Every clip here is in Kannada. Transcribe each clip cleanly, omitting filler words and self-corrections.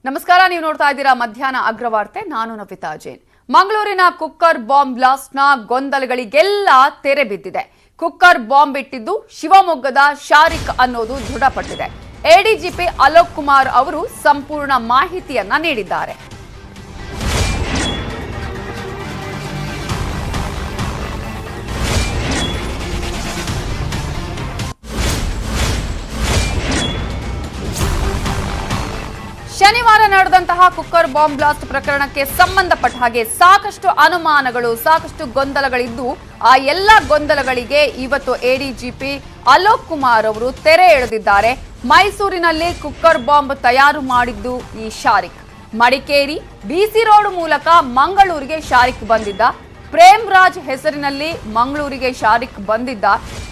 ನಮಸ್ಕಾರ, ನೀವು ನೋಡ್ತಾ ಇದ್ದೀರಾ ಮಧ್ಯಾಹ್ನ ಅಗ್ರವಾರ್ತೆ. ನಾನು ನವಿತಾ ಜೈನ್. ಮಂಗಳೂರಿನ ಕುಕ್ಕರ್ ಬಾಂಬ್ ಬ್ಲಾಸ್ಟ್ನ ಗೊಂದಲಗಳಿಗೆಲ್ಲ ತೆರೆ ಬಿದ್ದಿದೆ. ಕುಕ್ಕರ್ ಬಾಂಬ್ ಇಟ್ಟಿದ್ದು ಶಿವಮೊಗ್ಗದ ಶಾರಿಕ್ ಅನ್ನೋದು ದೃಢಪಟ್ಟಿದೆ. ಎಡಿಜಿಪಿ ಅಲೋಕ್ ಕುಮಾರ್ ಅವರು ಸಂಪೂರ್ಣ ಮಾಹಿತಿಯನ್ನ ನೀಡಿದ್ದಾರೆ. ಶನಿವಾರ ನಡೆದಂತಹ ಕುಕ್ಕರ್ ಬಾಂಬ್ ಬ್ಲಾಸ್ಟ್ ಪ್ರಕರಣಕ್ಕೆ ಸಂಬಂಧಪಟ್ಟ ಹಾಗೆ ಸಾಕಷ್ಟು ಅನುಮಾನಗಳು, ಸಾಕಷ್ಟು ಗೊಂದಲಗಳಿದ್ದು, ಆ ಎಲ್ಲ ಗೊಂದಲಗಳಿಗೆ ಇವತ್ತು ಎಡಿಜಿಪಿ ಅಲೋಕ್ ಕುಮಾರ್ ಅವರು ತೆರೆ ಎಳೆದಿದ್ದಾರೆ. ಮೈಸೂರಿನಲ್ಲಿ ಕುಕ್ಕರ್ ಬಾಂಬ್ ತಯಾರು ಮಾಡಿದ್ದು ಈ ಶಾರಿಕ್. ಮಡಿಕೇರಿ ಬಿಸಿ ರೋಡ್ ಮೂಲಕ ಮಂಗಳೂರಿಗೆ ಶಾರಿಕ್ ಬಂದಿದ್ದ. ಪ್ರೇಮ್ ರಾಜ್ ಹೆಸರಿನಲ್ಲಿ ಮಂಗಳೂರಿಗೆ ಶಾರಿಕ್ ಬಂದಿದ್ದ.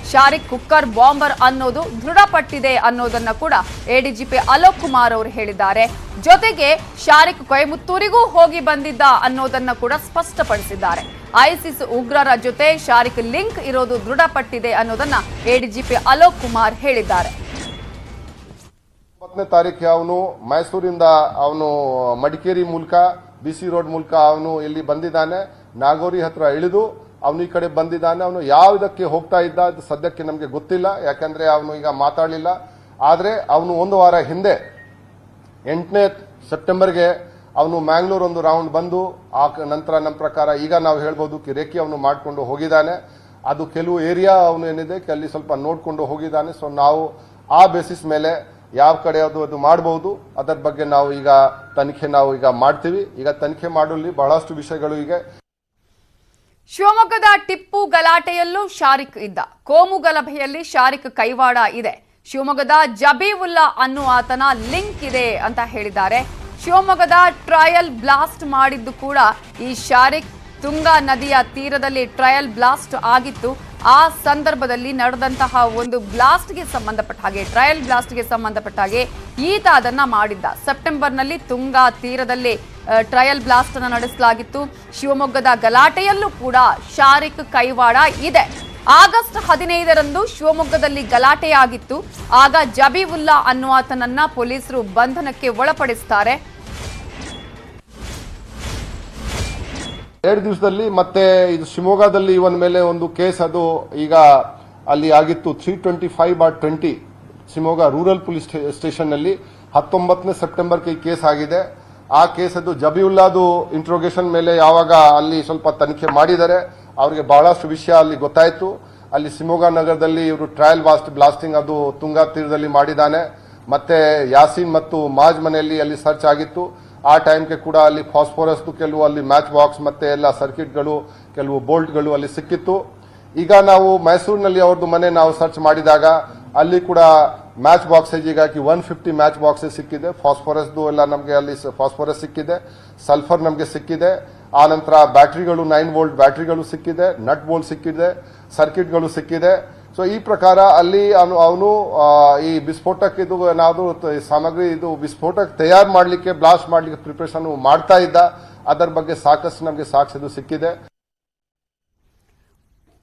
ಶಾರಿಕ್ ಕುಕ್ಕರ್ ಬಾಂಬರ್ ಅನ್ನೋದು ದೃಢಪಟ್ಟಿದೆ ಅನ್ನೋದನ್ನ ಕೂಡ ಎಡಿಜಿಪಿ ಅಲೋಕ್ ಕುಮಾರ್ ಅವರು ಹೇಳಿದ್ದಾರೆ. ಜೊತೆಗೆ ಶಾರಿಕ್ ಕೊಯಮತ್ತೂರಿಗೂ ಹೋಗಿ ಬಂದಿದ್ದ ಅನ್ನೋದನ್ನ ಕೂಡ ಸ್ಪಷ್ಟಪಡಿಸಿದ್ದಾರೆ. ಐಸಿಸ್ ಉಗ್ರರ ಜೊತೆ ಶಾರಿಕ್ ಲಿಂಕ್ ಇರೋದು ದೃಢಪಟ್ಟಿದೆ ಅನ್ನೋದನ್ನ ಎಡಿಜಿಪಿ ಅಲೋಕ್ ಕುಮಾರ್ ಹೇಳಿದ್ದಾರೆ. 9ನೇ ತಾರೀಕು ಅವನು ಮೈಸೂರಿಂದ ಅವನು ಮಡಿಕೇರಿ ಮೂಲಕ ಬಿಸಿ ರೋಡ್ ಮೂಲಕ ಅವನು ಇಲ್ಲಿ ಬಂದಿದ್ದಾನೆ. ನಾಗೋರಿ ಹತ್ರ ಇಳಿದು ಅವನು ಈ ಕಡೆ ಬಂದಿದ್ದಾನೆ. ಅವನು ಯಾವುದಕ್ಕೆ ಹೋಗ್ತಾ ಇದ್ದ ಅದು ಸದ್ಯಕ್ಕೆ ನಮಗೆ ಗೊತ್ತಿಲ್ಲ, ಯಾಕಂದ್ರೆ ಅವನು ಈಗ ಮಾತಾಡಲಿಲ್ಲ. ಆದ್ರೆ ಅವನು ಒಂದು ವಾರ ಹಿಂದೆ 8ನೇ ಸೆಪ್ಟೆಂಬರ್ಗೆ ಅವನು ಮ್ಯಾಂಗ್ಳೂರ್ ಒಂದು ರೌಂಡ್ ಬಂದು ಆ ನಂತರ ನಮ್ಮ ಪ್ರಕಾರ ಈಗ ನಾವು ಹೇಳ್ಬೋದು ರೇಖಿ ಅವನು ಮಾಡಿಕೊಂಡು ಹೋಗಿದ್ದಾನೆ. ಅದು ಕೆಲವು ಏರಿಯಾ ಅವನು ಏನಿದೆ ಅಲ್ಲಿ ಸ್ವಲ್ಪ ನೋಡ್ಕೊಂಡು ಹೋಗಿದ್ದಾನೆ. ಸೊ ನಾವು ಆ ಬೇಸಿಸ್ ಮೇಲೆ ಯಾವ ಕಡೆ ಅದು ಮಾಡಬಹುದು ಅದರ ಬಗ್ಗೆ ನಾವು ಈಗ ತನಿಖೆ ಮಾಡ್ತೀವಿ. ಈಗ ತನಿಖೆ ಮಾಡಲಿ ಬಹಳಷ್ಟು ವಿಷಯಗಳು ಈಗ. ಶಿವಮೊಗ್ಗದ ಟಿಪ್ಪು ಗಲಾಟೆಯಲ್ಲೂ ಶಾರಿಕ್ ಇದ್ದ. ಕೋಮು ಗಲಭೆಯಲ್ಲಿ ಶಾರಿಕ್ ಕೈವಾಡ ಇದೆ. ಶಿವಮೊಗ್ಗದ ಜಬೀವುಲ್ಲಾ ಅನ್ನುವ ಆತನ ಲಿಂಕ್ ಇದೆ ಅಂತ ಹೇಳಿದ್ದಾರೆ. ಶಿವಮೊಗ್ಗದ ಟ್ರಯಲ್ ಬ್ಲಾಸ್ಟ್ ಮಾಡಿದ್ದು ಕೂಡ ಈ ಶಾರಿಕ್. ತುಂಗಾ ನದಿಯ ತೀರದಲ್ಲಿ ಟ್ರಯಲ್ ಬ್ಲಾಸ್ಟ್ ಆಗಿತ್ತು. ಆ ಸಂದರ್ಭದಲ್ಲಿ ನಡೆದಂತಹ ಒಂದು ಬ್ಲಾಸ್ಟ್ಗೆ ಸಂಬಂಧಪಟ್ಟ ಹಾಗೆ, ಟ್ರಯಲ್ ಬ್ಲಾಸ್ಟ್ಗೆ ಸಂಬಂಧಪಟ್ಟ ಹಾಗೆ ಈತ ಅದನ್ನ ಮಾಡಿದ್ದ. ಸೆಪ್ಟೆಂಬರ್ನಲ್ಲಿ ತುಂಗಾ ತೀರದಲ್ಲಿ ಟ್ರಯಲ್ ಬ್ಲಾಸ್ಟ್ ಅನ್ನು ನಡೆಸಲಾಗಿತ್ತು. ಶಿವಮೊಗ್ಗದ ಗಲಾಟೆಯಲ್ಲೂ ಕೂಡ ಶಾರಿಕ್ ಕೈವಾಡ ಇದೆ. ಆಗಸ್ಟ್ 15ರಂದು ಶಿವಮೊಗ್ಗದಲ್ಲಿ ಗಲಾಟೆಯಾಗಿತ್ತು. ಆಗ ಜಬೀವುಲ್ಲಾ ಅನ್ನುವಾತನನ್ನ ಪೊಲೀಸರು ಬಂಧನಕ್ಕೆ ಒಳಪಡಿಸುತ್ತಾರೆ. 2 ದಿವಸದಲ್ಲಿ ಮತ್ತೆ ಇದು ಶಿವಮೊಗ್ಗದಲ್ಲಿ ಇವನ ಮೇಲೆ ಒಂದು ಕೇಸ್ ಅದು ಈಗ ಅಲ್ಲಿ ಆಗಿತ್ತು. 325/20 ಶಿವಮೊಗ್ಗ ರೂರಲ್ ಪೊಲೀಸ್ ಸ್ಟೇಷನ್ ನಲ್ಲಿ 19ನೇ ಸೆಪ್ಟೆಂಬರ್ಗೆ ಈ ಕೇಸ್ ಆಗಿದೆ. ಆ ಕೇಸ್ ಅದು ಜಬೀವುಲ್ಲಾದು ಇಂಟ್ರೋಗೇಷನ್ ಮೇಲೆ ಯಾವಾಗ ಅಲ್ಲಿ ಸ್ವಲ್ಪ ತನಿಖೆ ಮಾಡಿದರೆ ಅವರಿಗೆ ಬಹಳಷ್ಟು ವಿಷಯ ಅಲ್ಲಿ ಗೊತ್ತಾಯಿತು. ಅಲ್ಲಿ ಶಿವಮೊಗ್ಗ ನಗರದಲ್ಲಿ ಇವರು ಟ್ರಯಲ್ ಬ್ಲಾಸ್ಟಿಂಗ್ ಅದು ತುಂಗಾ ತೀರದಲ್ಲಿ ಮಾಡಿದ್ದಾನೆ. ಮತ್ತೆ ಯಾಸೀನ್ ಮತ್ತು ಮಾಜ್ ಮನೆಯಲ್ಲಿ ಅಲ್ಲಿ ಸರ್ಚ್ ಆಗಿತ್ತು. ಆ ಟೈಮ್ಗೆ ಕೂಡ ಅಲ್ಲಿ ಫಾಸ್ಫೋರಸ್ ಕೆಲವು ಅಲ್ಲಿ ಮ್ಯಾಚ್ ಬಾಕ್ಸ್ ಮತ್ತೆ ಎಲ್ಲ ಸರ್ಕಿಟ್ಗಳು, ಕೆಲವು ಬೋಲ್ಟ್ಗಳು ಅಲ್ಲಿ ಸಿಕ್ಕಿತ್ತು. ಈಗ ನಾವು ಮೈಸೂರಿನಲ್ಲಿ ಅವ್ರದ್ದು ಮನೆ ನಾವು ಸರ್ಚ್ ಮಾಡಿದಾಗ ಅಲ್ಲಿ ಕೂಡ ಮ್ಯಾಚ್ ಬಾಕ್ಸೇಜ್ ಈಗ 150 ಮ್ಯಾಚ್ ಬಾಕ್ಸಸ್ ಸಿಕ್ಕಿದೆ. ಫಾಸ್ಫೋರಸ್ದು ಎಲ್ಲ ನಮಗೆ ಅಲ್ಲಿ ಫಾಸ್ಫೋರಸ್ ಸಿಕ್ಕಿದೆ, ಸಲ್ಫರ್ ನಮಗೆ ಸಿಕ್ಕಿದೆ. ಆ ನಂತರ ಬ್ಯಾಟರಿಗಳು 9 ವೋಲ್ಟ್ ಬ್ಯಾಟರಿಗಳು ಸಿಕ್ಕಿದೆ, ನಟ್ ಬೋಲ್ಟ್ ಸಿಕ್ಕಿದೆ, ಸರ್ಕಿಟ್ಗಳು ಸಿಕ್ಕಿದೆ. ಸೊ ಈ ಪ್ರಕಾರ ಅಲ್ಲಿ ಅವನು ಈ ವಿಸ್ಫೋಟಕ್ಕೆ ಇದು ಏನಾದ್ರು ಸಾಮಗ್ರಿ ಇದು ವಿಸ್ಫೋಟಕ್ಕೆ ತಯಾರು ಮಾಡಲಿಕ್ಕೆ ಬ್ಲಾಸ್ಟ್ ಮಾಡಲಿಕ್ಕೆ ಪ್ರಿಪರೇಷನ್ ಮಾಡ್ತಾ ಇದ್ದ. ಅದರ ಬಗ್ಗೆ ಸಾಕಷ್ಟು ನಮಗೆ ಸಾಕ್ಷ್ಯದು ಸಿಕ್ಕಿದೆ.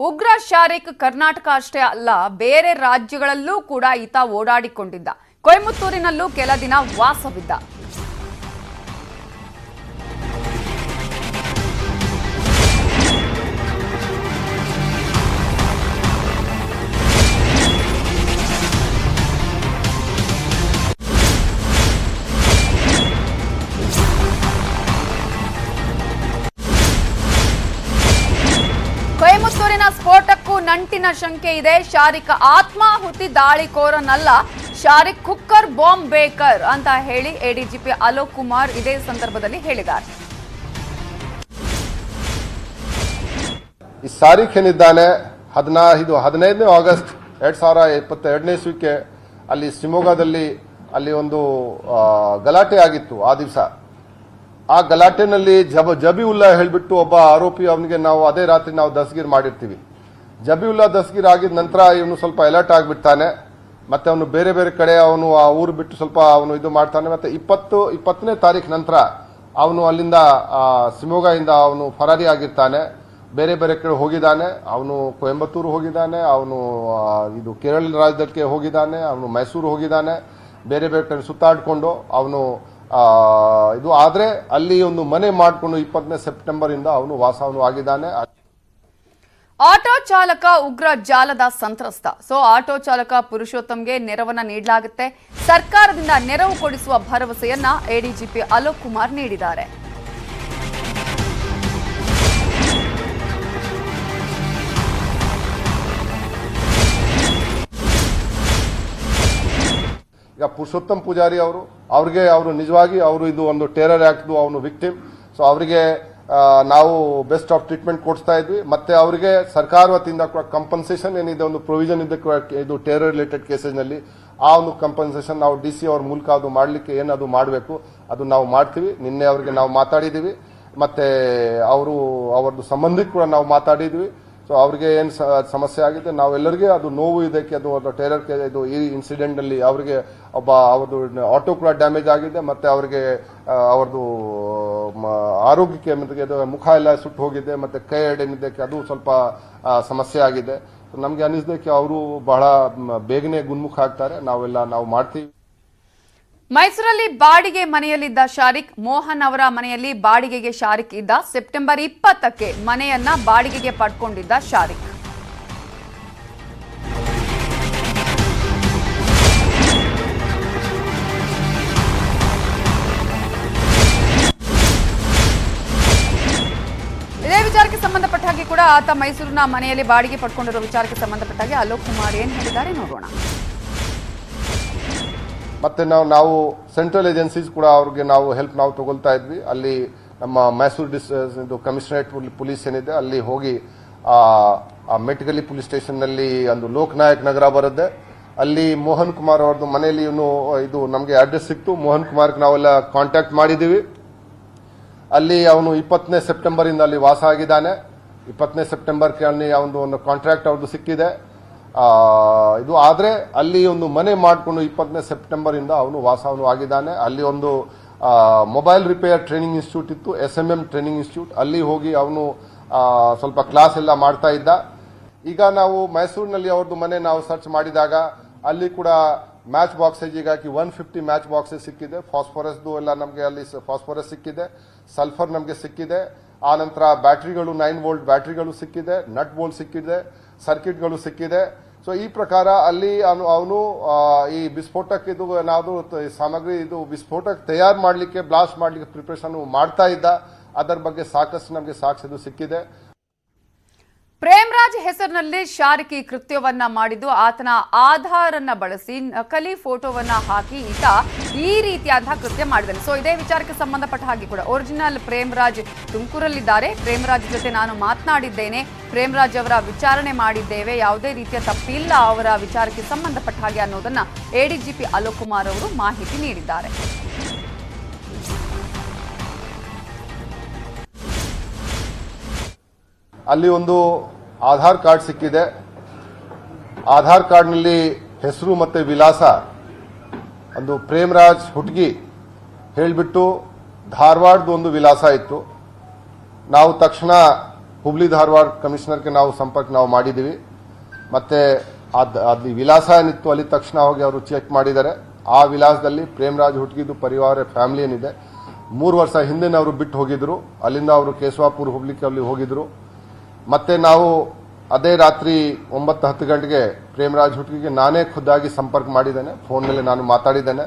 ಉಗ್ರ ಶಾರಿಕ್ ಕರ್ನಾಟಕ ಅಷ್ಟೇ ಅಲ್ಲ, ಬೇರೆ ರಾಜ್ಯಗಳಲ್ಲೂ ಕೂಡ ಈತ ಓಡಾಡಿಕೊಂಡಿದ್ದ. ಕೊಯಮತ್ತೂರಿನಲ್ಲೂ ಕೆಲ ದಿನ ವಾಸವಿದ್ದ. ಕೊಯಮತ್ತೂರಿನ ಸ್ಫೋಟಕ್ಕೂ ನಂಟಿನ ಶಂಕೆ ಇದೆ. ಶಾರಿಕ್ ಆತ್ಮಾಹುತಿ ದಾಳಿಕೋರನಲ್ಲ, ಶಾರಿಕ್ ಕುಕ್ಕರ್ ಬಾಂಬ್ ಬೇಕರ್ ಅಂತ ಹೇಳಿ ಎಡಿಜಿಪಿ ಅಲೋಕ್ ಕುಮಾರ್ ಇದೇ ಸಂದರ್ಭದಲ್ಲಿ ಹೇಳಿದ್ದಾರೆ. ಈ ಶಾರಿಕ್ ಏನಿದ್ದಾನೆ 15ನೇ ಆಗಸ್ಟ್ 2022ನೇ ಇಸ್ವಿಗೆ ಅಲ್ಲಿ ಶಿವಮೊಗ್ಗದಲ್ಲಿ ಅಲ್ಲಿ ಒಂದು ಗಲಾಟೆ ಆಗಿತ್ತು. ಆ ದಿವಸ ಆ ಗಲಾಟೆನಲ್ಲಿ ಜಬೀವುಲ್ಲಾ ಹೇಳ್ಬಿಟ್ಟು ಒಬ್ಬ ಆರೋಪಿ, ಅವನಿಗೆ ನಾವು ಅದೇ ರಾತ್ರಿ ನಾವು ದಸ್ತಗಿರಿ ಮಾಡಿರ್ತೀವಿ. ಜಬೀವುಲ್ಲಾ ದಸ್ತಗಿರಿ ಆಗಿದ ನಂತರ ಇವನು ಸ್ವಲ್ಪ ಅಲರ್ಟ್ ಆಗಿಬಿಡ್ತಾನೆ. ಮತ್ತೆ ಅವನು ಬೇರೆ ಬೇರೆ ಕಡೆ ಅವನು ಆ ಊರು ಬಿಟ್ಟು ಸ್ವಲ್ಪ ಅವನು ಇದು ಮಾಡ್ತಾನೆ. ಮತ್ತೆ 20ನೇ ತಾರೀಕು ನಂತರ ಅವನು ಅಲ್ಲಿಂದ ಶಿವಮೊಗ್ಗದಿಂದ ಅವನು ಫರಾರಿ ಆಗಿರ್ತಾನೆ. ಬೇರೆ ಬೇರೆ ಕಡೆ ಹೋಗಿದ್ದಾನೆ. ಅವನು ಕೊಯಂಬತ್ತೂರು ಹೋಗಿದ್ದಾನೆ, ಅವನು ಇದು ಕೇರಳ ರಾಜ್ಯಕ್ಕೆ ಹೋಗಿದ್ದಾನೆ, ಅವನು ಮೈಸೂರು ಹೋಗಿದ್ದಾನೆ. ಬೇರೆ ಬೇರೆ ಕಡೆ ಸುತ್ತಾಡಿಕೊಂಡು ಅವನು ಇದು ಆದ್ರೆ ಅಲ್ಲಿ ಒಂದು ಮನೆ ಮಾಡಿಕೊಂಡು 20ನೇ ಸೆಪ್ಟೆಂಬರ್ ಇಂದ ಅವನು ವಾಸವನ್ನು ಆಗಿದ್ದಾನೆ. ಆಟೋ ಚಾಲಕ ಉಗ್ರ ಜಾಲದ ಸಂತ್ರಸ್ತ. ಆಟೋ ಚಾಲಕ ಪುರುಷೋತ್ತಮ್ಗೆ ನೆರವನ್ನ ನೀಡಲಾಗುತ್ತೆ. ಸರ್ಕಾರದಿಂದ ನೆರವು ಕೊಡಿಸುವ ಭರವಸೆಯನ್ನ ಎಡಿಜಿಪಿ ಅಲೋಕ್ ಕುಮಾರ್ ನೀಡಿದ್ದಾರೆ. ಈಗ ಪುರುಷೋತ್ತಮ್ ಪೂಜಾರಿ ಅವರು ನಿಜವಾಗಿ ಇದು ಒಂದು ಟೆರರ್ ಆಕ್ಟ್ ಅವನು ವಿಕ್ಟಿಮ್. ಸೊ ಅವರಿಗೆ ನಾವು ಬೆಸ್ಟ್ ಆಫ್ ಟ್ರೀಟ್ಮೆಂಟ್ ಕೊಡಿಸ್ತಾ ಇದ್ವಿ. ಮತ್ತೆ ಅವರಿಗೆ ಸರ್ಕಾರ ವತಿಯಿಂದ ಕೂಡ ಕಂಪನ್ಸೇಷನ್ ಏನಿದೆ, ಒಂದು ಪ್ರೊವಿಷನ್ ಇದೆ ಇದು ಟೆರರ್ ರಿಲೇಟೆಡ್ ಕೇಸಸ್ ನಲ್ಲಿ. ಆ ಒಂದು ಕಂಪನ್ಸೇಷನ್ ನಾವು DC ಅವ್ರ ಮೂಲಕ ಅದು ಮಾಡಲಿಕ್ಕೆ ಏನದು ಮಾಡಬೇಕು ಅದು ನಾವು ಮಾಡ್ತೀವಿ. ನಿನ್ನೆ ಅವರಿಗೆ ನಾವು ಮಾತಾಡಿದೀವಿ, ಮತ್ತೆ ಅವರದ್ದು ಸಂಬಂಧಿಕ ಕೂಡ ನಾವು ಮಾತಾಡಿದ್ವಿ. ಸೊ ಅವ್ರಿಗೆ ಏನ್ ಸಮಸ್ಯೆ ಆಗಿದೆ, ನಾವೆಲ್ಲರಿಗೆ ಅದು ನೋವು ಇದಕ್ಕೆ ಅದು ಟೆರರ್ ಈ ಇನ್ಸಿಡೆಂಟ್ ನಲ್ಲಿ ಅವರಿಗೆ ಅವ್ರದ್ದು ಆಟೋ ಕೂಡ ಡ್ಯಾಮೇಜ್ ಆಗಿದೆ, ಮತ್ತೆ ಅವರಿಗೆ ಅವ್ರದ್ದು ಆರೋಗ್ಯಕ್ಕೆ ಮುಖ ಎಲ್ಲ ಸುಟ್ಟು ಹೋಗಿದೆ, ಮತ್ತೆ ಕೈ ಏನಿದೆ ಅದು ಸ್ವಲ್ಪ ಸಮಸ್ಯೆ ಆಗಿದೆ. ನಮ್ಗೆ ಅನಿಸಿದಕ್ಕೆ ಅವರು ಬಹಳ ಬೇಗನೆ ಗುಣಮುಖ ಆಗ್ತಾರೆ. ನಾವು ಮಾಡ್ತೀವಿ. ಮೈಸೂರಲ್ಲಿ ಬಾಡಿಗೆ ಮನೆಯಲ್ಲಿದ್ದ ಶಾರಿಕ್, ಮೋಹನ್ ಅವರ ಮನೆಯಲ್ಲಿ ಬಾಡಿಗೆಗೆ ಶಾರಿಕ್ ಇದ್ದ. ಸೆಪ್ಟೆಂಬರ್ 20ಕ್ಕೆ ಮನೆಯನ್ನ ಬಾಡಿಗೆಗೆ ಪಡ್ಕೊಂಡಿದ್ದ ಶಾರಿಕ್. ಇದೇ ವಿಚಾರಕ್ಕೆ ಸಂಬಂಧಪಟ್ಟ ಹಾಗೆ ಕೂಡ ಆತ ಮೈಸೂರಿನ ಮನೆಯಲ್ಲಿ ಬಾಡಿಗೆ ಪಡ್ಕೊಂಡಿರೋ ವಿಚಾರಕ್ಕೆ ಸಂಬಂಧಪಟ್ಟ ಹಾಗೆ ಅಲೋಕ್ ಕುಮಾರ್ ಏನ್ ಹೇಳಿದ್ದಾರೆ ನೋಡೋಣ. ಮತ್ತೆ ನಾವು ಸೆಂಟ್ರಲ್ ಏಜೆನ್ಸೀಸ್ ಕೂಡ ಅವ್ರಿಗೆ ನಾವು ಹೆಲ್ಪ್ ತಗೊಳ್ತಾ ಇದ್ವಿ. ಅಲ್ಲಿ ನಮ್ಮ ಮೈಸೂರು ಕಮಿಷನರೇಟ್ ಪೊಲೀಸ್ ಏನಿದೆ ಅಲ್ಲಿ ಹೋಗಿ ಮೆಟ್ಗಲಿ ಪೊಲೀಸ್ ಸ್ಟೇಷನ್ ನಲ್ಲಿ ಒಂದು ಲೋಕನಾಯಕ್ ನಗರ ಬರುತ್ತೆ. ಅಲ್ಲಿ ಮೋಹನ್ ಕುಮಾರ್ ಅವ್ರದ್ದು ಮನೆಯಲ್ಲಿ ಇದು ನಮಗೆ ಅಡ್ರೆಸ್ ಸಿಕ್ತು. ಮೋಹನ್ ಕುಮಾರ್ ನಾವೆಲ್ಲ ಕಾಂಟ್ಯಾಕ್ಟ್ ಮಾಡಿದೀವಿ. ಅಲ್ಲಿ ಅವನು 20ನೇ ಸೆಪ್ಟೆಂಬರ್ ಇಂದ ಅಲ್ಲಿ ವಾಸ ಆಗಿದ್ದಾನೆ. 20ನೇ ಸೆಪ್ಟೆಂಬರ್ಗೆ ಅಲ್ಲಿ ಒಂದು ಕಾಂಟ್ರಾಕ್ಟ್ ಅವ್ರದ್ದು ಸಿಕ್ಕಿದೆ. ಇದು ಆದ್ರೆ ಅಲ್ಲಿ ಒಂದು ಮನೆ ಮಾಡಿಕೊಂಡು 20ನೇ ಸೆಪ್ಟೆಂಬರ್ ಇಂದ ಅವನು ವಾಸವನ್ನು ಆಗಿದ್ದಾನೆ. ಅಲ್ಲಿ ಒಂದು ಮೊಬೈಲ್ ರಿಪೇರ್ ಟ್ರೈನಿಂಗ್ ಇನ್ಸ್ಟಿಟ್ಯೂಟ್ ಇತ್ತು, SMM ಟ್ರೈನಿಂಗ್ ಇನ್ಸ್ಟಿಟ್ಯೂಟ್. ಅಲ್ಲಿ ಹೋಗಿ ಅವನು ಸ್ವಲ್ಪ ಕ್ಲಾಸ್ ಎಲ್ಲ ಮಾಡ್ತಾ ಇದ್ದ. ಈಗ ನಾವು ಮೈಸೂರಿನಲ್ಲಿ ಅವ್ರದ್ದು ಮನೆ ನಾವು ಸರ್ಚ್ ಮಾಡಿದಾಗ ಅಲ್ಲಿ ಕೂಡ ಮ್ಯಾಚ್ ಬಾಕ್ಸೇಜ್ ಈಗಾಗಿ 150 ಮ್ಯಾಚ್ ಬಾಕ್ಸಸ್ ಸಿಕ್ಕಿದೆ. ಫಾಸ್ಫರಸ್ದು ಎಲ್ಲ ನಮಗೆ ಅಲ್ಲಿ ಫಾಸ್ಫರಸ್ ಸಿಕ್ಕಿದೆ, ಸಲ್ಫರ್ ನಮಗೆ ಸಿಕ್ಕಿದೆ. ಆ ನಂತರ ಬ್ಯಾಟರಿಗಳು 9 ವೋಲ್ಟ್ ಬ್ಯಾಟರಿಗಳು ಸಿಕ್ಕಿದೆ, ನಟ್ ಬೋಲ್ಟ್ ಸಿಕ್ಕಿದೆ, ಸರ್ಕಿಟ್ಗಳು ಸಿಕ್ಕಿದೆ. ಸೊ ಈ ಪ್ರಕಾರ ಅಲ್ಲಿ ಅವನು ಈ ವಿಸ್ಫೋಟಕ ಸಾಮಗ್ರಿ ವಿಸ್ಫೋಟಕ ತಯಾರು ಮಾಡಲಿಕ್ಕೆ, ಬ್ಲಾಸ್ಟ್ ಮಾಡಲಿಕ್ಕೆ ಪ್ರಿಪರೇಷನ್ ಮಾಡ್ತಾ ಇದ್ದ. ಅದರ ಬಗ್ಗೆ ಸಾಕಷ್ಟು ನಮಗೆ ಸಾಕ್ಷ್ಯ ಸಿಕ್ಕಿದೆ. ಪ್ರೇಮ್ರಾಜ್ ಹೆಸರಿನಲ್ಲಿ ಶಾರಿಕ್ ಈ ಕೃತ್ಯವನ್ನ ಮಾಡಿದ್ದು. ಆತನ ಆಧಾರ್ ಅನ್ನ ಬಳಸಿ ನಕಲಿ ಫೋಟೋವನ್ನ ಹಾಕಿ ಈತ ಈ ರೀತಿಯಾದ ಕೃತ್ಯ ಮಾಡಿದ್ದಾನೆ. ಇದೇ ವಿಚಾರಕ್ಕೆ ಸಂಬಂಧಪಟ್ಟ ಹಾಗೆ ಕೂಡ ಒರಿಜಿನಲ್ ಪ್ರೇಮ್ರಾಜ್ ತುಮಕೂರಲ್ಲಿದ್ದಾರೆ. ಪ್ರೇಮ್ರಾಜ್ ಜೊತೆ ನಾನು ಮಾತನಾಡಿದ್ದೇನೆ, ಪ್ರೇಮ್ರಾಜ್ ಅವರ ವಿಚಾರಣೆ ಮಾಡಿದ್ದೇವೆ, ಯಾವುದೇ ರೀತಿಯ ತಪ್ಪಿಲ್ಲ ಅವರ ವಿಚಾರಕ್ಕೆ ಸಂಬಂಧಪಟ್ಟ ಹಾಗೆ ಅನ್ನೋದನ್ನ ಎಡಿಜಿಪಿ ಅಲೋಕ್ ಕುಮಾರ್ ಅವರು ಮಾಹಿತಿ ನೀಡಿದ್ದಾರೆ. ಅಲ್ಲಿ ಒಂದು ಆಧಾರ್ ಕಾರ್ಡ್ ಸಿಕ್ಕಿದೆ. ಆಧಾರ್ ಕಾರ್ಡ್ನಲ್ಲಿ ಹೆಸರು ಮತ್ತೆ ವಿಳಾಸ ಒಂದು ಪ್ರೇಮ್ರಾಜ್ ಹುಟ್ಗಿ ಹೇಳಿಬಿಟ್ಟು ಧಾರವಾಡದ ಒಂದು ವಿಳಾಸ ಇತ್ತು. ನಾವು ತಕ್ಷಣ ಹುಬ್ಳಿ ಧಾರವಾಡ ಕಮಿಷನರ್ಗೆ ನಾವು ಸಂಪರ್ಕ ಮಾಡಿದ್ದೀವಿ. ಮತ್ತೆ ಅಲ್ಲಿ ವಿಳಾಸ ಏನಿತ್ತು ಅಲ್ಲಿ ತಕ್ಷಣ ಹೋಗಿ ಅವರು ಚೆಕ್ ಮಾಡಿದ್ದಾರೆ. ಆ ವಿಳಾಸದಲ್ಲಿ ಪ್ರೇಮ್ರಾಜ್ ಹುಟ್ಗಿದು ಪರಿವಾರ ಫ್ಯಾಮಿಲಿ ಏನಿದೆ 3 ವರ್ಷ ಹಿಂದೆ ಅವರು ಬಿಟ್ಟು ಹೋಗಿದ್ರು. ಅಲ್ಲಿಂದ ಅವರು ಕೇಶವಾಪುರ ಹುಬ್ಳಿಗೆ ಅಲ್ಲಿ ಹೋಗಿದ್ರು. ಮತ್ತೆ ನಾವು ಅದೇ ರಾತ್ರಿ 9-10 ಗಂಟೆಗೆ ಪ್ರೇಮ್ರಾಜ್ ಹುಟ್ಗಿಗೆ ನಾನೇ ಖುದ್ದಾಗಿ ಸಂಪರ್ಕ ಮಾಡಿದ್ದೇನೆ. ಫೋನ್ನಲ್ಲಿ ನಾನು ಮಾತಾಡಿದ್ದೇನೆ.